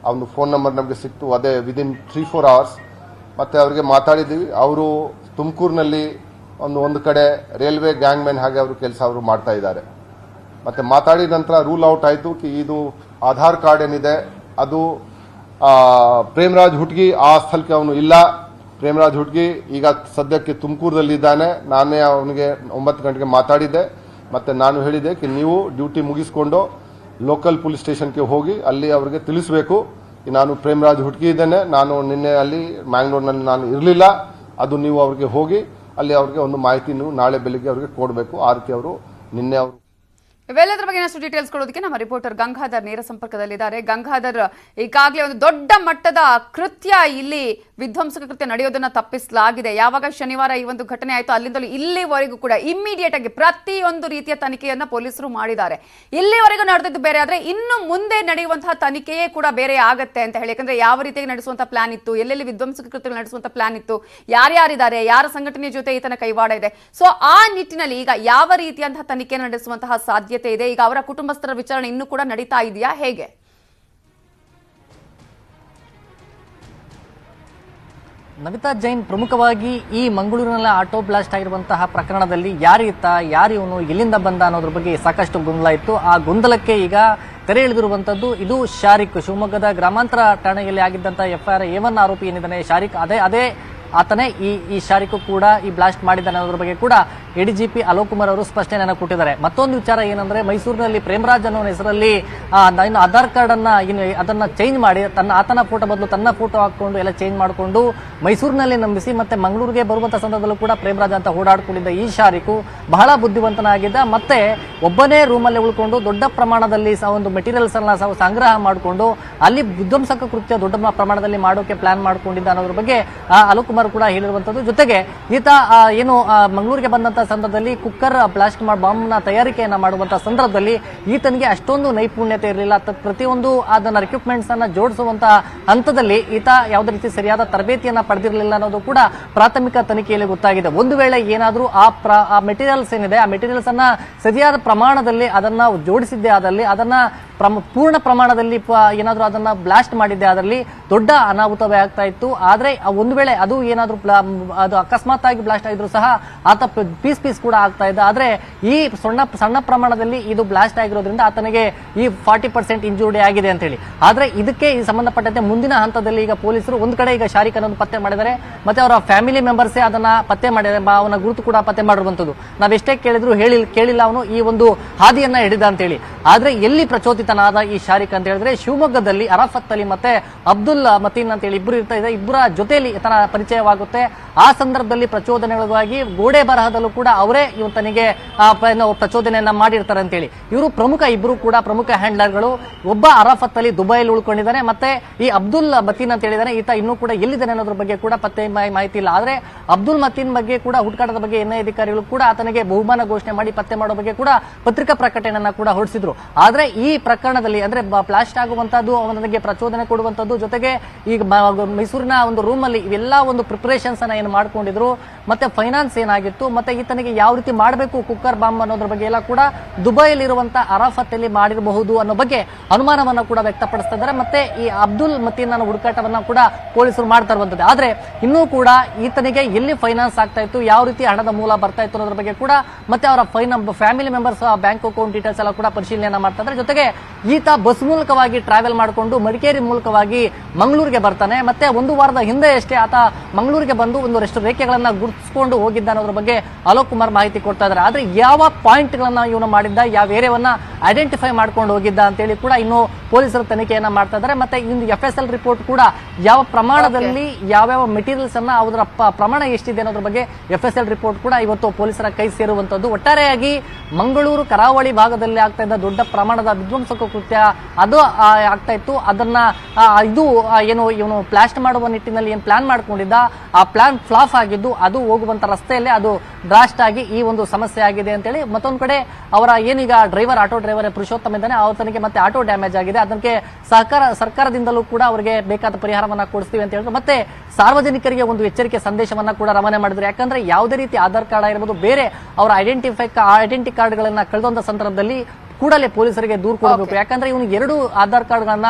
ಅವನು ಫೋನ್ ನಂಬರ್ ನಮಗೆ ಸಿಕ್ತು ಅದೇ ವಿದಿನ್ 3-4 ಅವರ್ಸ್. ಮತ್ತೆ ಅವರಿಗೆ ಮಾತಾಡಿದ್ದೀವಿ. ಅವರು ತುಮಕೂರಿನಲ್ಲಿ ಒಂದು ಕಡೆ ರೈಲ್ವೆ ಗ್ಯಾಂಗ್ ಮ್ಯಾನ್ ಹಾಗೆ ಅವರು ಕೆಲಸ ಮಾಡ್ತಾ ಇದ್ದಾರೆ. ಮತ್ತೆ ಮಾತಾಡಿದ ನಂತರ ರೂಲ್ ಔಟ್ ಆಯಿತು ಇದು ಆಧಾರ್ ಕಾರ್ಡ್ ಏನಿದೆ ಅದು ಪ್ರೇಮ್ರಾಜ್ ಹುಟ್ಗಿ ಆ ಸ್ಥಳಕ್ಕೆ ಅವನು ಇಲ್ಲ. ಪ್ರೇಮ್ರಾಜ್ ಹುಟ್ಗಿ ಈಗ ಸದ್ಯಕ್ಕೆ ತುಮಕೂರಲ್ಲಿ ಇದ್ದಾನೆ. ನಾನೇ ಅವನಿಗೆ 9 ಗಂಟೆಗೆ ಮಾತಾಡಿದ್ದೆ. ಮತ್ತೆ ನಾನು ಹೇಳಿದೆ ನೀವು ಡ್ಯೂಟಿ ಮುಗಿಸಿಕೊಂಡು ಲೋಕಲ್ ಪೊಲೀಸ್ ಸ್ಟೇಷನ್ಗೆ ಹೋಗಿ ಅಲ್ಲಿ ಅವರಿಗೆ ತಿಳಿಸಬೇಕು ನಾನು ಪ್ರೇಮ್ರಾಜ್ ಹುಟ್ಗಿ ಇದ್ದೇನೆ, ನಾನು ನಿನ್ನೆ ಅಲ್ಲಿ ಮ್ಯಾಂಗ್ಳೂರ್ನಲ್ಲಿ ನಾನು ಇರಲಿಲ್ಲ, ಅದು ನೀವು ಅವರಿಗೆ ಹೋಗಿ ಅಲ್ಲಿ ಅವ್ರಿಗೆ ಒಂದು ಮಾಹಿತಿ ನೀವು ನಾಳೆ ಬೆಳಿಗ್ಗೆ ಅವರಿಗೆ ಕೊಡಬೇಕು. ಆ ರೀತಿ ಅವರು ನಿನ್ನೆ ಅವರು ಇವೆಲ್ಲದರ ಬಗ್ಗೆ ಇನ್ನಷ್ಟು ಡೀಟೇಲ್ಸ್ ಕೊಡೋದಕ್ಕೆ ನಮ್ಮ ರಿಪೋರ್ಟರ್ ಗಂಗಾಧರ್ ನೇರ ಸಂಪರ್ಕದಲ್ಲಿದ್ದಾರೆ. ಗಂಗಾಧರ್, ಈಗಾಗಲೇ ಒಂದು ದೊಡ್ಡ ಮಟ್ಟದ ಕೃತ್ಯ ಇಲ್ಲಿ ವಿಧ್ವಂಸಕ ಕೃತ್ಯ ನಡೆಯೋದನ್ನ ತಪ್ಪಿಸಲಾಗಿದೆ. ಯಾವಾಗ ಶನಿವಾರ ಈ ಒಂದು ಘಟನೆ ಆಯಿತು ಅಲ್ಲಿಂದಲೂ ಇಲ್ಲಿವರೆಗೂ ಕೂಡ ಇಮ್ಮಿಡಿಯೇಟ್ ಆಗಿ ಪ್ರತಿಯೊಂದು ರೀತಿಯ ತನಿಖೆಯನ್ನ ಪೊಲೀಸರು ಮಾಡಿದ್ದಾರೆ. ಇಲ್ಲಿವರೆಗೂ ನಡೆದಿದ್ದು ಬೇರೆ ಆದ್ರೆ ಇನ್ನು ಮುಂದೆ ನಡೆಯುವಂತಹ ತನಿಖೆಯೇ ಕೂಡ ಬೇರೆ ಆಗತ್ತೆ ಅಂತ ಹೇಳಿ. ಯಾಕಂದ್ರೆ ಯಾವ ರೀತಿಯಾಗಿ ನಡೆಸುವಂತ ಪ್ಲಾನ್ ಇತ್ತು, ಎಲ್ಲೆಲ್ಲಿ ವಿಧ್ವಂಸಕ ಕೃತ್ಯಗಳು ನಡೆಸುವಂತ ಪ್ಲಾನ್ ಇತ್ತು, ಯಾರ್ಯಾರಿದ್ದಾರೆ, ಯಾರ ಸಂಘಟನೆ ಜೊತೆ ಈತನ ಕೈವಾಡ ಇದೆ, ಸೊ ಆ ನಿಟ್ಟಿನಲ್ಲಿ ಈಗ ಯಾವ ರೀತಿಯಂತಹ ತನಿಖೆ ನಡೆಸುವಂತಹ ಸಾಧ್ಯತೆ ಇದೆ? ಈಗ ಅವರ ಕುಟುಂಬಸ್ಥರ ವಿಚಾರಣೆ ಇನ್ನೂ ಕೂಡ ನಡೀತಾ ಇದೆಯಾ, ಹೇಗೆ? ನವಿತಾ ಜೈನ್, ಪ್ರಮುಖವಾಗಿ ಈ ಮಂಗಳೂರಿನಲ್ಲಿ ಆಟೋ ಬ್ಲಾಸ್ಟ್ ಆಗಿರುವಂತಹ ಪ್ರಕರಣದಲ್ಲಿ ಯಾರಿತ್ತ, ಯಾರು ಇವನು, ಎಲ್ಲಿಂದ ಬಂದ ಅನ್ನೋದ್ರ ಬಗ್ಗೆ ಸಾಕಷ್ಟು ಗೊಂದಲ ಇತ್ತು. ಆ ಗೊಂದಲಕ್ಕೆ ಈಗ ತೆರೆ ಎಳೆದಿರುವಂತದ್ದು ಇದು ಶಾರಿಕ್. ಶಿವಮೊಗ್ಗದ ಗ್ರಾಮಾಂತರ ಠಾಣೆಯಲ್ಲಿ ಆಗಿದ್ದಂತಹ FIR A1 ಆರೋಪಿ ಏನಿದ್ದಾನೆ ಶಾರಿಕ್, ಅದೇ ಆತನೇ ಈ ಶಾರಿಕ್ ಕೂಡ ಈ ಬ್ಲಾಸ್ಟ್ ಮಾಡಿದ್ದಾನೆ ಅನ್ನೋದ್ರ ಬಗ್ಗೆ ಕೂಡ ADGP ಅಲೋಕ್ ಕುಮಾರ್ ಅವರು ಸ್ಪಷ್ಟನೆಯನ್ನು ಕೊಟ್ಟಿದ್ದಾರೆ. ಮತ್ತೊಂದು ವಿಚಾರ ಏನಂದ್ರೆ, ಮೈಸೂರಿನಲ್ಲಿ ಪ್ರೇಮರಾಜ್ ಅನ್ನೋ ಹೆಸರಲ್ಲಿ ಆಧಾರ್ ಕಾರ್ಡ್ ಅದನ್ನ ಚೇಂಜ್ ಮಾಡಿ ಆತನ ಫೋಟೋ ಬದಲು ತನ್ನ ಫೋಟೋ ಹಾಕೊಂಡು ಎಲ್ಲ ಚೇಂಜ್ ಮಾಡಿಕೊಂಡು ಮೈಸೂರಿನಲ್ಲಿ ನಂಬಿಸಿ ಮತ್ತೆ ಮಂಗಳೂರಿಗೆ ಬರುವಂತ ಸಂದರ್ಭದಲ್ಲೂ ಕೂಡ ಪ್ರೇಮರಾಜ್ ಅಂತ ಓಡಾಡ್ಕೊಂಡಿದ್ದ ಈ ಶಾರಿಕು ಬಹಳ ಬುದ್ಧಿವಂತನಾಗಿದ್ದ. ಮತ್ತೆ ಒಬ್ಬನೇ ರೂಮಲ್ಲಿ ಉಳ್ಕೊಂಡು ದೊಡ್ಡ ಪ್ರಮಾಣದಲ್ಲಿ ಒಂದು ಮೆಟೀರಿಯಲ್ಸ್ ಅನ್ನ ಸಂಗ್ರಹ ಮಾಡಿಕೊಂಡು ಅಲ್ಲಿ ವಿಧ್ವಂಸಕ ಕೃತ್ಯ ದೊಡ್ಡ ಪ್ರಮಾಣದಲ್ಲಿ ಮಾಡೋಕೆ ಪ್ಲಾನ್ ಮಾಡ್ಕೊಂಡಿದ್ದ ಅನ್ನೋದ್ರ ಬಗ್ಗೆ ಅಲೋಕ್ ಕುಮಾರ್ ಕೂಡ ಹೇಳಿರುವಂತದ್ದು. ಜೊತೆಗೆ ಈತ ಏನು ಮಂಗಳೂರಿಗೆ ಬಂದಂತ ಸಂದರ್ಭದಲ್ಲಿ ಕುಕ್ಕರ್ ಬ್ಲಾಸ್ಟ್ ಬಾಂಬ್ ನ ತಯಾರಿಕೆಯನ್ನ ಮಾಡುವಂತಹ ಸಂದರ್ಭದಲ್ಲಿ ಈತನಿಗೆ ಅಷ್ಟೊಂದು ನೈಪುಣ್ಯತೆ ಇರಲಿಲ್ಲ. ಪ್ರತಿಯೊಂದು ಅದನ್ನ ರಿಕ್ವಿಪ್ಮೆಂಟ್ಸ್ ಅನ್ನ ಜೋಡಿಸುವಂತಹ ಹಂತದಲ್ಲಿ ಈತ ಯಾವುದೇ ರೀತಿ ಸರಿಯಾದ ತರಬೇತಿಯನ್ನ ಪಡೆದಿರಲಿಲ್ಲ ಅನ್ನೋದು ಕೂಡ ಪ್ರಾಥಮಿಕ ತನಿಖೆಯಲ್ಲಿ ಗೊತ್ತಾಗಿದೆ. ಒಂದು ವೇಳೆ ಏನಾದ್ರೂ ಆ ಮೆಟೀರಿಯಲ್ಸ್ ಏನಿದೆ, ಆ ಮೆಟೀರಿಯಲ್ಸ್ ಅನ್ನ ಸರಿಯಾದ ಪ್ರಮಾಣದಲ್ಲಿ ಅದನ್ನ ಜೋಡಿಸಿದ್ದೇ ಆದಲ್ಲಿ, ಅದನ್ನ ಪೂರ್ಣ ಪ್ರಮಾಣದಲ್ಲಿ ಏನಾದ್ರೂ ಅದನ್ನ ಬ್ಲಾಸ್ಟ್ ಮಾಡಿದ್ದೆ ಅದರಲ್ಲಿ ದೊಡ್ಡ ಅನಾಹುತವೇ ಆಗ್ತಾ ಇತ್ತು. ಆದ್ರೆ ಒಂದು ವೇಳೆ ಅದು ಏನಾದ್ರೂ ಅದು ಅಕಸ್ಮಾತ್ ಆಗಿ ಬ್ಲಾಸ್ಟ್ ಆಗಿದ್ರು ಸಹ ಆತ ಪೀಸ್ ಕೂಡ ಆಗ್ತಾ ಇದ್ದ. ಆದ್ರೆ ಈ ಸಣ್ಣ ಪ್ರಮಾಣದಲ್ಲಿ ಇದು ಬ್ಲಾಸ್ಟ್ ಆಗಿರೋದ್ರಿಂದ ಆತನಿಗೆ ಈ 40% ಇಂಜುರಿ ಆಗಿದೆ ಅಂತ ಹೇಳಿ. ಆದ್ರೆ ಇದಕ್ಕೆ ಸಂಬಂಧಪಟ್ಟಂತೆ ಮುಂದಿನ ಹಂತದಲ್ಲಿ ಈಗ ಪೊಲೀಸರು ಒಂದ್ ಕಡೆ ಈಗ ಶಾರಿಕ್ ಅನ್ನೋದು ಪತ್ತೆ ಮಾಡಿದ್ದಾರೆ, ಮತ್ತೆ ಅವರ ಫ್ಯಾಮಿಲಿ ಮೆಂಬರ್ಸೇ ಅದನ್ನ ಪತ್ತೆ ಮಾಡಿದ್ದಾರೆ, ಅವನ ಗುರುತು ಕೂಡ ಪತ್ತೆ ಮಾಡಿರುವಂತದ್ದು. ನಾವೆಷ್ಟೇ ಕೇಳಿದ್ರು ಕೇಳಿಲ್ಲ ಅವನು ಈ ಒಂದು ಹಾದಿಯನ್ನ ಹಿಡಿದ ಅಂತ ಹೇಳಿ. ಆದ್ರೆ ಎಲ್ಲಿ ಪ್ರಚೋದಿತನಾದ ಈ ಶಾರಿಕ್ ಅಂತ ಹೇಳಿದ್ರೆ, ಶಿವಮೊಗ್ಗದಲ್ಲಿ ಅರಾಫತ್ ಅಲಿ ಮತ್ತೆ ಅಬ್ದುಲ್ ಮತೀನ್ ಅಂತ ಹೇಳಿ ಇಬ್ಬರು ಇರ್ತಾ ಇದೆ. ಇಬ್ಬರ ಜೊತೆಯಲ್ಲಿ ತನ್ನ ಪರಿಚಯವಾಗುತ್ತೆ. ಆ ಸಂದರ್ಭದಲ್ಲಿ ಪ್ರಚೋದನೆಗಳಿಗಾಗಿ ಗೋಡೆ ಬರಹದಲ್ಲೂ ಕೂಡ ಅವರೇ ಇವತ್ತನಿಗೆ ಪ್ರಚೋದನೆಯನ್ನ ಮಾಡಿರ್ತಾರೆ ಅಂತ ಹೇಳಿ. ಇವರು ಇಬ್ಬರು ಕೂಡ ಪ್ರಮುಖ ಹ್ಯಾಂಡ್ಲರ್ಗಳು. ಒಬ್ಬ ಅರಾಫತ್ ಅಲಿ ದುಬೈಯಲ್ಲಿ ಉಳ್ಕೊಂಡಿದ್ದಾನೆ, ಮತ್ತೆ ಈ ಅಬ್ದುಲ್ ಮತೀನ್ ಅಂತ ಹೇಳಿದಾನೆ ಈತ ಇನ್ನೂ ಕೂಡ ಎಲ್ಲಿದ್ದಾನೆ ಅನ್ನೋದ್ರ ಬಗ್ಗೆ ಕೂಡ ಪತ್ತೆ ಮಾಹಿತಿ ಇಲ್ಲ. ಆದ್ರೆ ಅಬ್ದುಲ್ ಮತೀನ್ ಬಗ್ಗೆ ಕೂಡ ಹುಡುಕಾಟದ ಬಗ್ಗೆ NIA ಅಧಿಕಾರಿಗಳು ಕೂಡ ಆತನಿಗೆ ಬಹುಮಾನ ಘೋಷಣೆ ಮಾಡಿ ಪತ್ತೆ ಮಾಡೋ ಬಗ್ಗೆ ಕೂಡ ಪತ್ರಿಕಾ ಪ್ರಕಟಣೆಯನ್ನ ಕೂಡ ಹೊರಡಿಸಿದ್ರು. ಆದ್ರೆ ಈ ಪ್ರಕರಣದಲ್ಲಿ ಅಂದ್ರೆ ಬ್ಲಾಸ್ಟ್ ಆಗುವಂತದ್ದು, ಅವನಿಗೆ ಪ್ರಚೋದನೆ ಕೊಡುವಂತದ್ದು, ಜೊತೆಗೆ ಈಗ ಮೈಸೂರಿನ ಒಂದು ರೂಮ್ ಅಲ್ಲಿ ಇವೆಲ್ಲ ಒಂದು ಪ್ರಿಪರೇಷನ್ಸ್ ಅನ್ನ ಏನು ಮಾಡ್ಕೊಂಡಿದ್ರು, ಮತ್ತೆ ಫೈನಾನ್ಸ್ ಏನಾಗಿತ್ತು, ಮತ್ತೆ ಈತನಿಗೆ ಯಾವ ರೀತಿ ಮಾಡಬೇಕು ಕುಕ್ಕರ್ ಬಾಂಬ್ ಅನ್ನೋದ್ರ ಬಗ್ಗೆ ಎಲ್ಲ ಕೂಡ ದುಬೈಲಿರುವಂತಹ ಅರಾಫತ್ ಅಲ್ಲಿ ಮಾಡಿರಬಹುದು ಅನ್ನೋ ಬಗ್ಗೆ ಅನುಮಾನವನ್ನ ಕೂಡ ವ್ಯಕ್ತಪಡಿಸ್ತಾ ಇದ್ದಾರೆ. ಮತ್ತೆ ಈ ಅಬ್ದುಲ್ ಮತೀನ್ ಹುಡುಕಾಟವನ್ನ ಕೂಡ ಪೊಲೀಸರು ಮಾಡ್ತಾ ಇರುವಂತದ್ದು. ಆದ್ರೆ ಇನ್ನೂ ಕೂಡ ಈತನಿಗೆ ಎಲ್ಲಿ ಫೈನಾನ್ಸ್ ಆಗ್ತಾ ಇತ್ತು, ಯಾವ ರೀತಿ ಹಣದ ಮೂಲ ಬರ್ತಾ ಇತ್ತು ಅನ್ನೋದ್ರ ಬಗ್ಗೆ ಕೂಡ, ಮತ್ತೆ ಅವರ family members bank account details ಎಲ್ಲ ಕೂಡ ಪರಿಶೀಲನೆ ಮಾಡ್ತಾ ಇದ್ದಾರೆ. ಜೊತೆಗೆ ಈತ ಬಸ್ ಮೂಲಕವಾಗಿ ಟ್ರಾವೆಲ್ ಮಾಡಿಕೊಂಡು ಮಡಿಕೇರಿ ಮೂಲಕವಾಗಿ ಮಂಗಳೂರಿಗೆ ಬರ್ತಾನೆ. ಮತ್ತೆ ಒಂದು ವಾರದ ಹಿಂದೆ ಅಷ್ಟೇ ಆತ ಮಂಗಳೂರಿಗೆ ಬಂದು ಒಂದಷ್ಟು ರೇಖೆಗಳನ್ನ ಗುರುತಿಸಿಕೊಂಡು ಹೋಗಿದ್ದ ಅನ್ನೋದ್ರ ಬಗ್ಗೆ ಅಲೋಕ್ ಕುಮಾರ್ ಮಾಹಿತಿ ಕೊಡ್ತಾ ಇದ್ದಾರೆ. ಆದ್ರೆ ಯಾವ ಪಾಯಿಂಟ್ ಗಳನ್ನ ಇವನು ಮಾಡಿದ್ದ, ಯಾವ ಏರಿಯಾವನ್ನ ಐಡೆಂಟಿಫೈ ಮಾಡ್ಕೊಂಡು ಹೋಗಿದ್ದ ಅಂತ ಹೇಳಿ ಕೂಡ ಇನ್ನು ಪೊಲೀಸರು ತನಿಖೆಯನ್ನ ಮಾಡ್ತಾ ಇದ್ದಾರೆ. ಮತ್ತೆ ಇಂದು FSL ರಿಪೋರ್ಟ್ ಕೂಡ ಯಾವ ಪ್ರಮಾಣದಲ್ಲಿ ಯಾವ್ಯಾವ ಮೆಟೀರಿಯಲ್ಸ್ ಅನ್ನ ಅದರ ಪ್ರಮಾಣ ಎಷ್ಟಿದೆ ಅನ್ನೋದ್ರ ಬಗ್ಗೆ FSL ರಿಪೋರ್ಟ್ ಕೂಡ ಇವತ್ತು ಪೊಲೀಸರ ಕೈ ಸೇರುವಂತದ್ದು. ಒಟ್ಟಾರೆಯಾಗಿ ಮಂಗಳೂರು ಕರಾವಳಿ ಭಾಗದಲ್ಲಿ ಆಗ್ತಾ ಇದ್ದ ದೊಡ್ಡ ಪ್ರಮಾಣದ ವಿಧ್ವಂಸಕ ಕೃತ್ಯ ಅದು ಆಗ್ತಾ ಇತ್ತು. ಅದನ್ನ ಇದು ಏನು ಇವನು ಬ್ಲಾಸ್ಟ್ ಮಾಡುವ ನಿಟ್ಟಿನಲ್ಲಿ ಏನ್ ಪ್ಲಾನ್ ಮಾಡ್ಕೊಂಡಿದ್ದ, ಆ ಪ್ಲಾನ್ ಫ್ಲಾಪ್ ಆಗಿದ್ದು ಅದು ಹೋಗುವಂತ ರಸ್ತೆಯಲ್ಲೇ ಅದು ಬ್ಲಾಸ್ಟ್ ಆಗಿ ಈ ಒಂದು ಸಮಸ್ಯೆ ಆಗಿದೆ ಅಂತ ಹೇಳಿ. ಮತ್ತೊಂದು ಕಡೆ ಅವರ ಏನೀಗ ಆಟೋ ಡ್ರೈವರ್ ಪುರುಷೋತ್ತಮ ಇದ್ದಾನೆ, ಆತನಿಗೆ ಮತ್ತೆ ಆಟೋ ಡ್ಯಾಮೇಜ್ ಆಗಿದೆ, ಅದಕ್ಕೆ ಸರ್ಕಾರದಿಂದಲೂ ಕೂಡ ಅವರಿಗೆ ಬೇಕಾದ ಪರಿಹಾರವನ್ನ ಕೊಡಿಸ್ತೀವಿ ಅಂತ ಹೇಳಿದ್ರು. ಮತ್ತೆ ಸಾರ್ವಜನಿಕರಿಗೆ ಒಂದು ಎಚ್ಚರಿಕೆ ಸಂದೇಶವನ್ನ ಕೂಡ ರವಾನೆ ಮಾಡಿದ್ರು. ಯಾಕಂದ್ರೆ ಯಾವುದೇ ರೀತಿ ಆಧಾರ್ ಕಾರ್ಡ್ ಆಗಿರಬಹುದು, ಬೇರೆ ಅವರ ಐಡೆಂಟಿ ಕಾರ್ಡ್ಗಳನ್ನ ಕಳೆದಂತ ಸಂದರ್ಭದಲ್ಲಿ ಕೂಡಲೇ ಪೊಲೀಸರಿಗೆ ದೂರು ಕೊಡಬೇಕು. ಯಾಕಂದ್ರೆ ಇವನು 2 ಆಧಾರ್ ಕಾರ್ಡ್ಗಳನ್ನ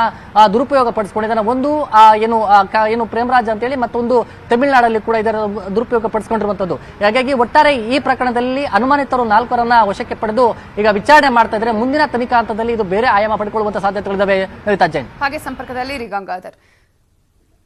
ದುರುಪಯೋಗ ಪಡಿಸಿಕೊಂಡಿದ್ದಾನೆ. ಒಂದು ಏನು ಪ್ರೇಮರಾಜ್ ಅಂತ ಹೇಳಿ, ಮತ್ತೊಂದು ತಮಿಳುನಾಡಲ್ಲಿ ಕೂಡ ಇದರ ದುರುಪಯೋಗ ಪಡಿಸಿಕೊಂಡಿರುವಂತದ್ದು. ಹಾಗಾಗಿ ಒಟ್ಟಾರೆ ಈ ಪ್ರಕರಣದಲ್ಲಿ ಅನುಮಾನಿತರು 4ರನ್ನ ವಶಕ್ಕೆ ಪಡೆದು ಈಗ ವಿಚಾರಣೆ ಮಾಡ್ತಾ ಇದ್ದಾರೆ. ಮುಂದಿನ ತನಿಖಾ ಹಂತದಲ್ಲಿ ಇದು ಬೇರೆ ಆಯಾಮ ಪಡೆದುಕೊಳ್ಳುವಂತ ಸಾಧ್ಯತೆಗಳಿದ್ದಾವೆ. ನವಿತಾ ಜೈನ್ ಹಾಗೆ ಸಂಪರ್ಕದಲ್ಲಿ ಗಂಗಾಧರ್.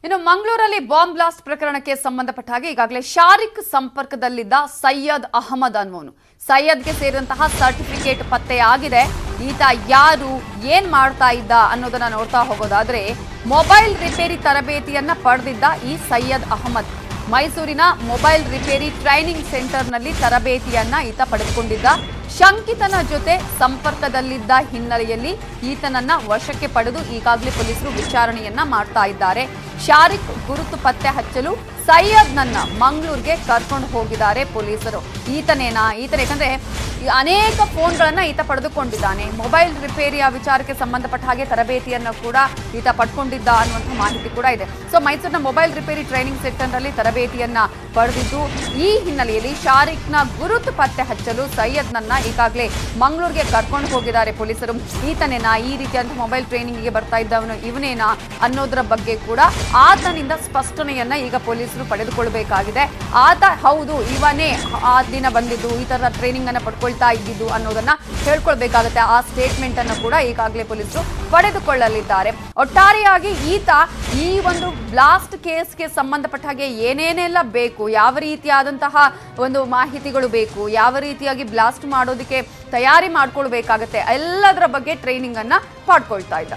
ಇನ್ನು ಮಂಗಳೂರಲ್ಲಿ ಬಾಂಬ್ ಬ್ಲಾಸ್ಟ್ ಪ್ರಕರಣಕ್ಕೆ ಸಂಬಂಧಪಟ್ಟ ಹಾಗೆ ಈಗಾಗಲೇ ಶಾರಿಕ್ ಸಂಪರ್ಕದಲ್ಲಿದ್ದ ಸೈಯದ್ ಅಹಮದ್ ಅನ್ನೋನು, ಸೈಯದ್ಗೆ ಸೇರಿದಂತಹ ಸರ್ಟಿಫಿಕೇಟ್ ಪತ್ತೆಯಾಗಿದೆ. ಈತ ಯಾರು, ಏನ್ ಮಾಡ್ತಾ ಇದ್ದ ಅನ್ನೋದನ್ನ ನೋಡ್ತಾ ಹೋಗೋದಾದ್ರೆ, ಮೊಬೈಲ್ ರಿಪೇರಿ ತರಬೇತಿಯನ್ನ ಪಡೆದಿದ್ದ ಈ ಸೈಯದ್ ಅಹಮದ್ ಮೈಸೂರಿನ ಮೊಬೈಲ್ ರಿಪೇರಿ ಟ್ರೈನಿಂಗ್ ಸೆಂಟರ್ನಲ್ಲಿ ತರಬೇತಿಯನ್ನ ಈತ ಪಡೆದುಕೊಂಡಿದ್ದ. ಶಂಕಿತನ ಜೊತೆ ಸಂಪರ್ಕದಲ್ಲಿದ್ದ ಹಿನ್ನೆಲೆಯಲ್ಲಿ ಈತನನ್ನ ವಶಕ್ಕೆ ಪಡೆದು ಈಗಾಗಲೇ ಪೊಲೀಸರು ವಿಚಾರಣೆಯನ್ನ ಮಾಡ್ತಾ ಇದ್ದಾರೆ. ಶಾರಿಕ್ ಗುರುತು ಪತ್ತೆ ಹಚ್ಚಲು ಸೈಯದ್ನನ್ನ ಮಂಗಳೂರಿಗೆ ಕರ್ಕೊಂಡು ಹೋಗಿದ್ದಾರೆ ಪೊಲೀಸರು. ಈತನೇನಾ ಯಾಕಂದ್ರೆ ಅನೇಕ ಫೋನ್ಗಳನ್ನ ಈತ ಪಡೆದುಕೊಂಡಿದ್ದಾನೆ. ಮೊಬೈಲ್ ರಿಪೇರಿಯ ವಿಚಾರಕ್ಕೆ ಸಂಬಂಧಪಟ್ಟ ಹಾಗೆ ತರಬೇತಿಯನ್ನು ಕೂಡ ಈತ ಪಡ್ಕೊಂಡಿದ್ದ ಅನ್ನುವಂಥ ಮಾಹಿತಿ ಕೂಡ ಇದೆ. ಸೊ ಮೈಸೂರಿನ ಮೊಬೈಲ್ ರಿಪೇರಿ ಟ್ರೈನಿಂಗ್ ಸೆಂಟರ್ ನಲ್ಲಿ ತರಬೇತಿಯನ್ನ ಪಡೆದಿದ್ದು, ಈ ಹಿನ್ನೆಲೆಯಲ್ಲಿ ಶಾರಿಕ್ನ ಗುರುತು ಪತ್ತೆ ಹಚ್ಚಲು ಸೈಯದ್ನನ್ನ ಈಗಾಗಲೇ ಮಂಗಳೂರಿಗೆ ಕರ್ಕೊಂಡು ಹೋಗಿದ್ದಾರೆ ಪೊಲೀಸರು. ಈತನೇನಾ ಈ ರೀತಿಯಾದಂತಹ ಮೊಬೈಲ್ ಟ್ರೈನಿಂಗ್ಗೆ ಬರ್ತಾ ಇದ್ದವನು ಇವನೇನಾ ಅನ್ನೋದರ ಬಗ್ಗೆ ಕೂಡ ಆತನಿಂದ ಸ್ಪಷ್ಟನೆಯನ್ನ ಈಗ ಪೊಲೀಸರು ಪಡೆದುಕೊಳ್ಳಬೇಕಾಗಿದೆ. ಆತ ಹೌದು ಇವನೇ ಆ ದಿನ ಬಂದಿದ್ದು, ಈ ತರ ಟ್ರೈನಿಂಗ್ ಅನ್ನ ಪಡ್ಕೊಳ್ತಾ ಇದ್ದಿದ್ದು ಅನ್ನೋದನ್ನ ಹೇಳ್ಕೊಳ್ಬೇಕಾಗುತ್ತೆ. ಆ ಸ್ಟೇಟ್ಮೆಂಟ್ ಅನ್ನು ಕೂಡ ಈಗಾಗಲೇ ಪೊಲೀಸರು ಪಡೆದುಕೊಳ್ಳಲಿದ್ದಾರೆ. ಒಟ್ಟಾರೆಯಾಗಿ ಈತ ಈ ಒಂದು ಬ್ಲಾಸ್ಟ್ ಕೇಸ್ಗೆ ಸಂಬಂಧಪಟ್ಟ ಹಾಗೆ ಏನೇನೆಲ್ಲ ಬೇಕು, ಯಾವ ರೀತಿಯಾದಂತಹ ಒಂದು ಮಾಹಿತಿಗಳು ಬೇಕು, ಯಾವ ರೀತಿಯಾಗಿ ಬ್ಲಾಸ್ಟ್ ಮಾಡೋದಕ್ಕೆ ತಯಾರಿ ಮಾಡ್ಕೊಳ್ಬೇಕಾಗತ್ತೆ, ಎಲ್ಲದರ ಬಗ್ಗೆ ಟ್ರೈನಿಂಗ್ ಅನ್ನ ಪಡ್ಕೊಳ್ತಾ ಇದ್ದ.